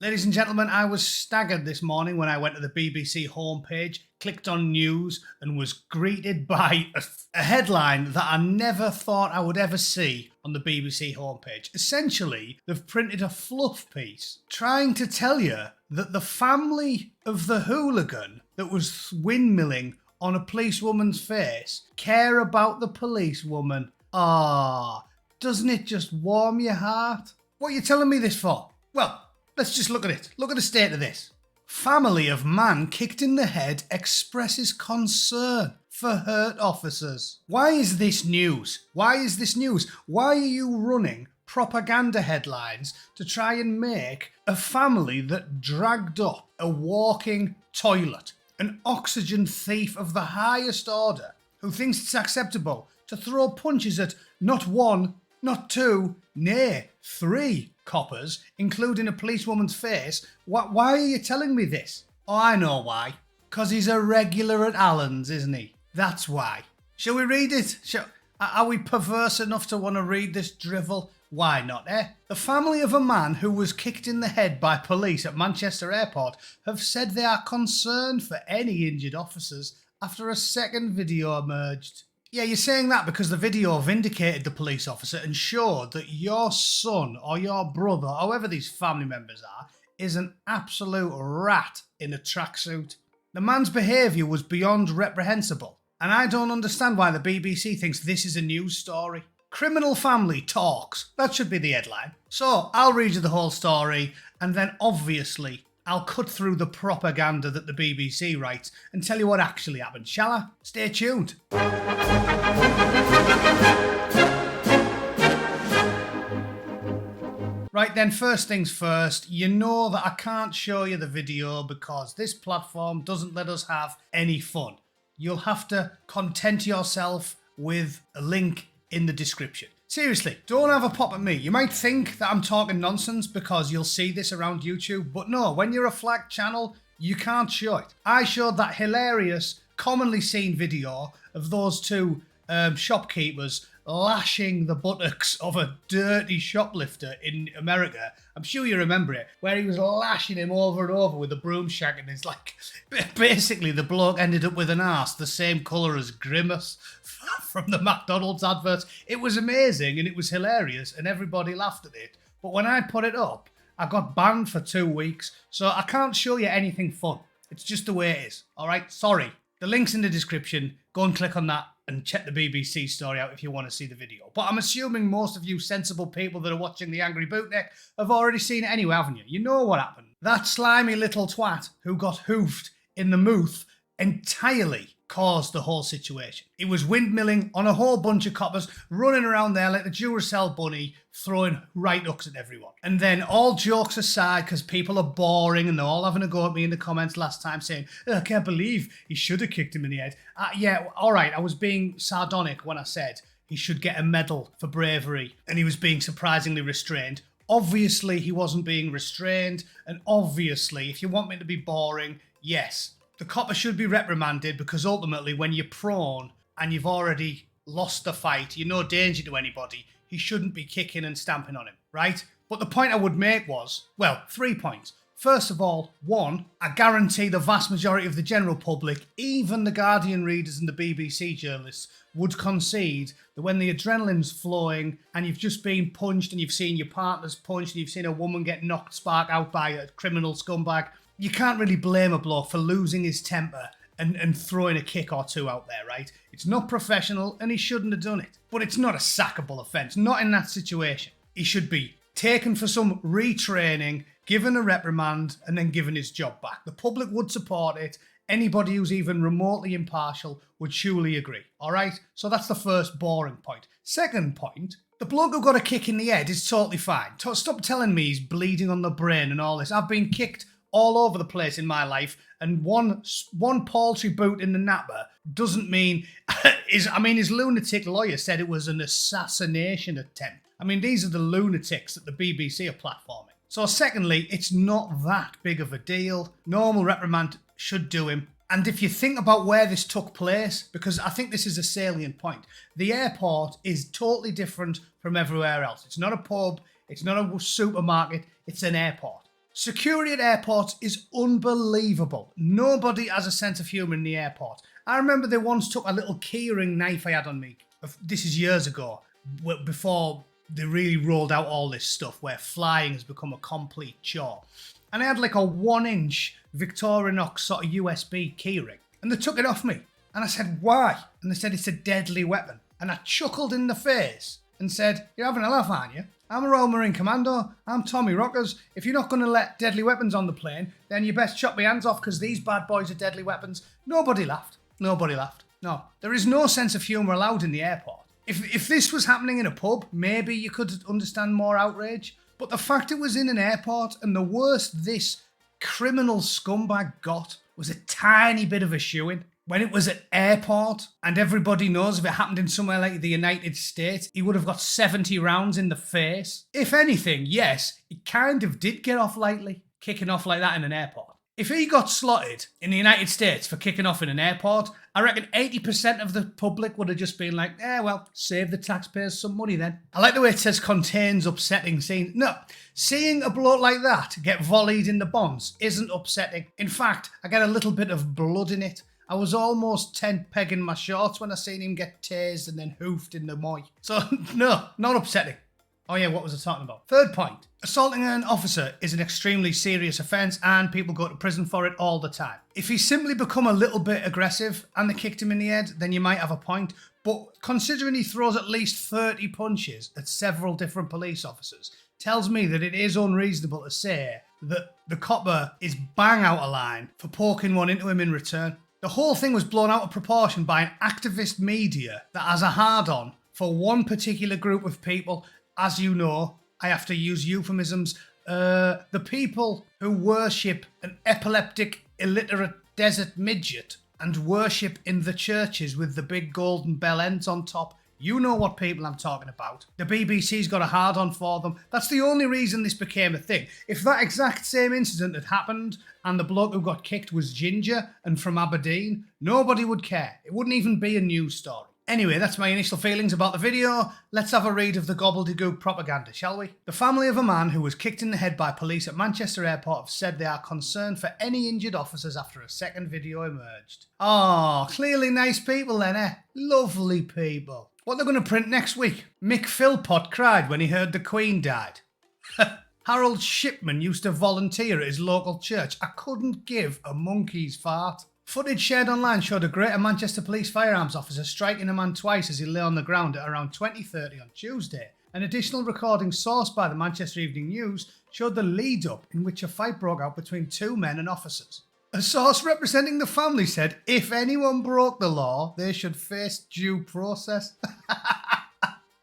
Ladies and gentlemen, I was staggered this morning when I went to the BBC homepage, clicked on news, and was greeted by a headline that I never thought I would ever see on the BBC homepage. Essentially, they've printed a fluff piece trying to tell you that the family of the hooligan that was windmilling on a policewoman's face care about the policewoman. Doesn't it just warm your heart? What are you telling me this for? Well, let's just look at it. Look at the state of this. Family of man kicked in the head expresses concern for hurt officers. Why is this news? Why is this news? Why are you running propaganda headlines to try and make a family that dragged up a walking toilet, an oxygen thief of the highest order, who thinks it's acceptable to throw punches at not one, not two, nay, three coppers, including a policewoman's face? Why are you telling me this? Oh, I know why. Because he's a regular at Allen's, isn't he? That's why. Shall we read it? Are we perverse enough to want to read this drivel? Why not, eh? The family of a man who was kicked in the head by police at Manchester Airport have said they are concerned for any injured officers after a second video emerged. Yeah, you're saying that because the video vindicated the police officer and showed that your son or your brother, however these family members are, is an absolute rat in a tracksuit. The man's behaviour was beyond reprehensible, and I don't understand why the BBC thinks this is a news story. Criminal family talks. That should be the headline. So, I'll read you the whole story, and then obviously I'll cut through the propaganda that the BBC writes and tell you what actually happened, shall I? Stay tuned. Right then, first things first, you know that I can't show you the video because this platform doesn't let us have any fun. You'll have to content yourself with a link in the description. Seriously, don't have a pop at me. You might think that I'm talking nonsense because you'll see this around YouTube, but no, when you're a flagged channel, you can't show it. I showed that hilarious, commonly seen video of those two shopkeepers lashing the buttocks of a dirty shoplifter in America. I'm sure you remember it, where he was lashing him over and over with a broom shack, and it's like, basically the bloke ended up with an arse the same colour as Grimace from the McDonald's adverts. It was amazing and it was hilarious and everybody laughed at it. But when I put it up, I got banned for 2 weeks, so I can't show you anything fun. It's just the way it is, alright? Sorry. The link's in the description. Go and click on that and check the BBC story out if you want to see the video. But I'm assuming most of you sensible people that are watching The Angry Bootneck have already seen it anyway, haven't you? You know what happened. That slimy little twat who got hoofed in the mouth entirely caused the whole situation. He was windmilling on a whole bunch of coppers, running around there like the Duracell bunny, throwing right hooks at everyone. And then, all jokes aside, because people are boring and they're all having a go at me in the comments last time saying, I can't believe he should have kicked him in the head. Yeah, alright, I was being sardonic when I said he should get a medal for bravery and he was being surprisingly restrained. Obviously, he wasn't being restrained, and obviously, if you want me to be boring, yes, the copper should be reprimanded because ultimately when you're prone and you've already lost the fight, you're no danger to anybody, he shouldn't be kicking and stamping on him, right? But the point I would make was, well, 3 points. First of all, 1, I guarantee the vast majority of the general public, even the Guardian readers and the BBC journalists, would concede that when the adrenaline's flowing and you've just been punched and you've seen your partners punched and you've seen a woman get knocked spark out by a criminal scumbag, you can't really blame a bloke for losing his temper and throwing a kick or two out there, right? It's not professional and he shouldn't have done it. But it's not a sackable offence, not in that situation. He should be taken for some retraining, given a reprimand, and then given his job back. The public would support it. Anybody who's even remotely impartial would surely agree, alright? So that's the first boring point. Second point, the bloke who got a kick in the head is totally fine. Stop telling me he's bleeding on the brain and all this. I've been kicked all over the place in my life, and one paltry boot in the napper doesn't mean... his lunatic lawyer said it was an assassination attempt. I mean, these are the lunatics that the BBC are platforming. So secondly, it's not that big of a deal. Normal reprimand should do him. And if you think about where this took place, because I think this is a salient point, the airport is totally different from everywhere else. It's not a pub, it's not a supermarket, it's an airport. Security at airports is unbelievable. Nobody has a sense of humour in the airport. I remember they once took a little keyring knife I had on me. This is years ago, before they really rolled out all this stuff where flying has become a complete chore. And I had like a 1-inch Victorinox sort of USB keyring. And they took it off me. And I said, why? And they said, it's a deadly weapon. And I chuckled in the face and said, you're having a laugh, aren't you? I'm a Royal Marine Commando. I'm Tommy Rockers. If you're not going to let deadly weapons on the plane, then you best chop my hands off because these bad boys are deadly weapons. Nobody laughed. Nobody laughed. No. There is no sense of humour allowed in the airport. If this was happening in a pub, maybe you could understand more outrage. But the fact it was in an airport, and the worst this criminal scumbag got was a tiny bit of a shoo-in. When it was at airport, and everybody knows if it happened in somewhere like the United States, he would have got 70 rounds in the face. If anything, yes, he kind of did get off lightly, kicking off like that in an airport. If he got slotted in the United States for kicking off in an airport, I reckon 80% of the public would have just been like, well, save the taxpayers some money then. I like the way it says contains upsetting scenes. No, seeing a bloke like that get volleyed in the bonds isn't upsetting. In fact, I get a little bit of blood in it. I was almost tent pegging my shorts when I seen him get tased and then hoofed in the moy. So, no, not upsetting. Oh yeah, what was I talking about? Third point. Assaulting an officer is an extremely serious offence and people go to prison for it all the time. If he's simply become a little bit aggressive and they kicked him in the head, then you might have a point. But considering he throws at least 30 punches at several different police officers, tells me that it is unreasonable to say that the copper is bang out of line for poking one into him in return. The whole thing was blown out of proportion by an activist media that has a hard-on for one particular group of people. As you know, I have to use euphemisms. The people who worship an epileptic, illiterate desert midget and worship in the churches with the big golden bell ends on top. You know what people I'm talking about. The BBC's got a hard-on for them. That's the only reason this became a thing. If that exact same incident had happened and the bloke who got kicked was Ginger and from Aberdeen, nobody would care. It wouldn't even be a news story. Anyway, that's my initial feelings about the video. Let's have a read of the gobbledygook propaganda, shall we? The family of a man who was kicked in the head by police at Manchester Airport have said they are concerned for any injured officers after a second video emerged. Oh, clearly nice people then, eh? Lovely people. What they're going to print next week? Mick Philpott cried when he heard the Queen died. Harold Shipman used to volunteer at his local church. I couldn't give a monkey's fart. Footage shared online showed a Greater Manchester Police firearms officer striking a man twice as he lay on the ground at around 20:30 on Tuesday. An additional recording sourced by the Manchester Evening News showed the lead-up in which a fight broke out between two men and officers. A source representing the family said, if anyone broke the law, they should face due process.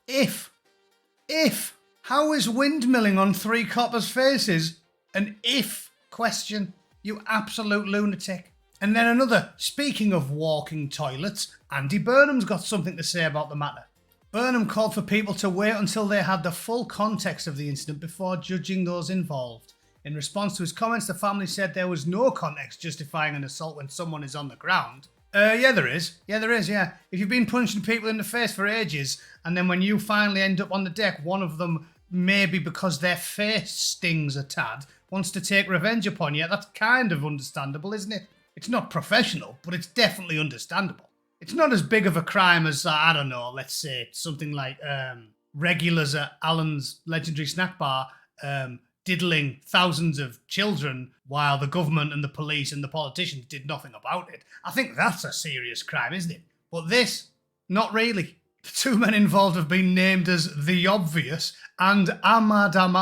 If. How is windmilling on three coppers' faces an if question? You absolute lunatic. And then another, speaking of walking toilets, Andy Burnham's got something to say about the matter. Burnham called for people to wait until they had the full context of the incident before judging those involved. In response to his comments, the family said there was no context justifying an assault when someone is on the ground. Yeah, there is. If you've been punching people in the face for ages, and then when you finally end up on the deck, one of them, maybe because their face stings a tad, wants to take revenge upon you, that's kind of understandable, isn't it? It's not professional, but it's definitely understandable. It's not as big of a crime as, I don't know, let's say something like regulars at Alan's legendary snack bar diddling thousands of children while the government and the police and the politicians did nothing about it. I think that's a serious crime, isn't it? But this, not really. The two men involved have been named as The Obvious and Ahmad. I'm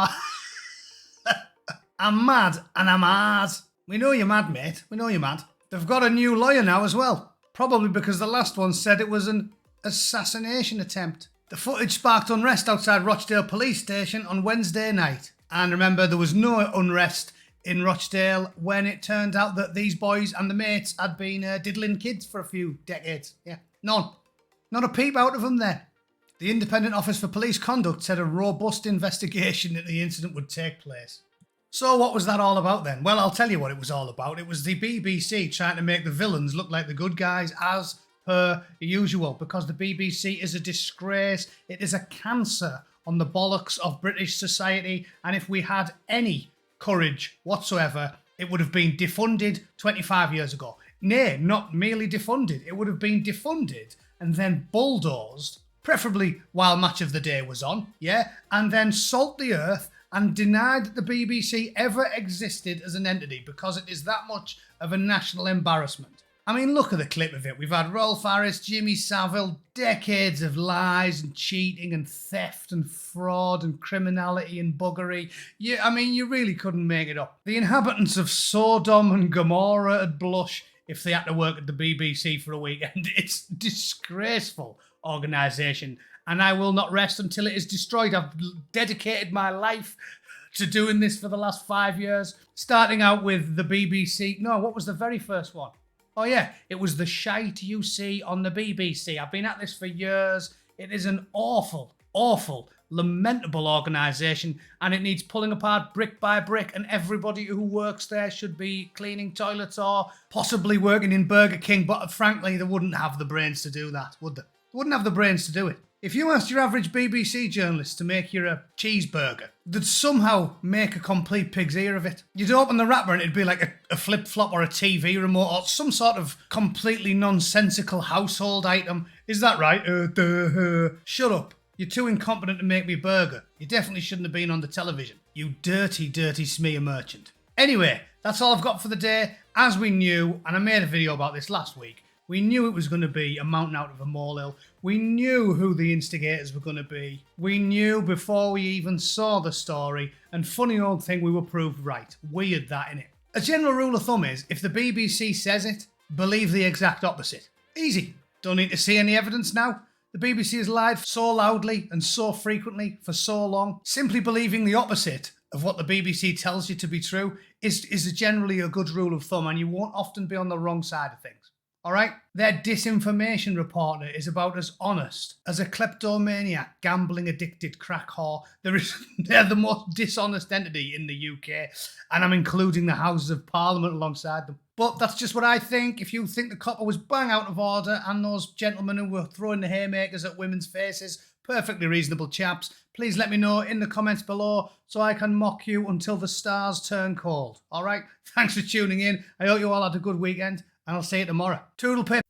mad and I'm hard. We know you're mad, mate. We know you're mad. They've got a new lawyer now as well. Probably because the last one said it was an assassination attempt. The footage sparked unrest outside Rochdale Police Station on Wednesday night. And remember, there was no unrest in Rochdale when it turned out that these boys and the mates had been diddling kids for a few decades. Yeah, none. Not a peep out of them there. The Independent Office for Police Conduct said a robust investigation into the incident would take place. So what was that all about then? Well, I'll tell you what it was all about. It was the BBC trying to make the villains look like the good guys as per usual, because the BBC is a disgrace. It is a cancer on the bollocks of British society, and if we had any courage whatsoever, it would have been defunded 25 years ago. Nay, not merely defunded. It would have been defunded and then bulldozed, preferably while Match of the Day was on, yeah, and then salt the earth and denied that the BBC ever existed as an entity because it is that much of a national embarrassment. I mean, look at the clip of it. We've had Rolf Harris, Jimmy Savile, decades of lies and cheating and theft and fraud and criminality and buggery. You really couldn't make it up. The inhabitants of Sodom and Gomorrah would blush if they had to work at the BBC for a weekend. It's disgraceful organisation, and I will not rest until it is destroyed. I've dedicated my life to doing this for the last 5 years, starting out with the BBC. No, what was the very first one? Oh yeah, it was the shite you see on the BBC. I've been at this for years. It is an awful, awful, lamentable organisation, and it needs pulling apart brick by brick, and everybody who works there should be cleaning toilets or possibly working in Burger King, but frankly, they wouldn't have the brains to do that, would they? They wouldn't have the brains to do it. If you asked your average BBC journalist to make you a cheeseburger, they'd somehow make a complete pig's ear of it. You'd open the wrapper and it'd be like a flip-flop or a TV remote or some sort of completely nonsensical household item. Is that right? Shut up. You're too incompetent to make me a burger. You definitely shouldn't have been on the television. You dirty, dirty smear merchant. Anyway, that's all I've got for the day. As we knew, and I made a video about this last week, we knew it was going to be a mountain out of a molehill. We knew who the instigators were going to be. We knew before we even saw the story. And funny old thing, we were proved right. Weird that, innit? A general rule of thumb is, if the BBC says it, believe the exact opposite. Easy. Don't need to see any evidence now. The BBC has lied so loudly and so frequently for so long. Simply believing the opposite of what the BBC tells you to be true is generally a good rule of thumb, and you won't often be on the wrong side of things. Alright? Their disinformation reporter is about as honest as a kleptomaniac, gambling addicted crack whore. They're the most dishonest entity in the UK, and I'm including the Houses of Parliament alongside them. But that's just what I think. If you think the copper was bang out of order and those gentlemen who were throwing the haymakers at women's faces, perfectly reasonable chaps, please let me know in the comments below so I can mock you until the stars turn cold. Alright? Thanks for tuning in. I hope you all had a good weekend, and I'll see you tomorrow. Toodle pip.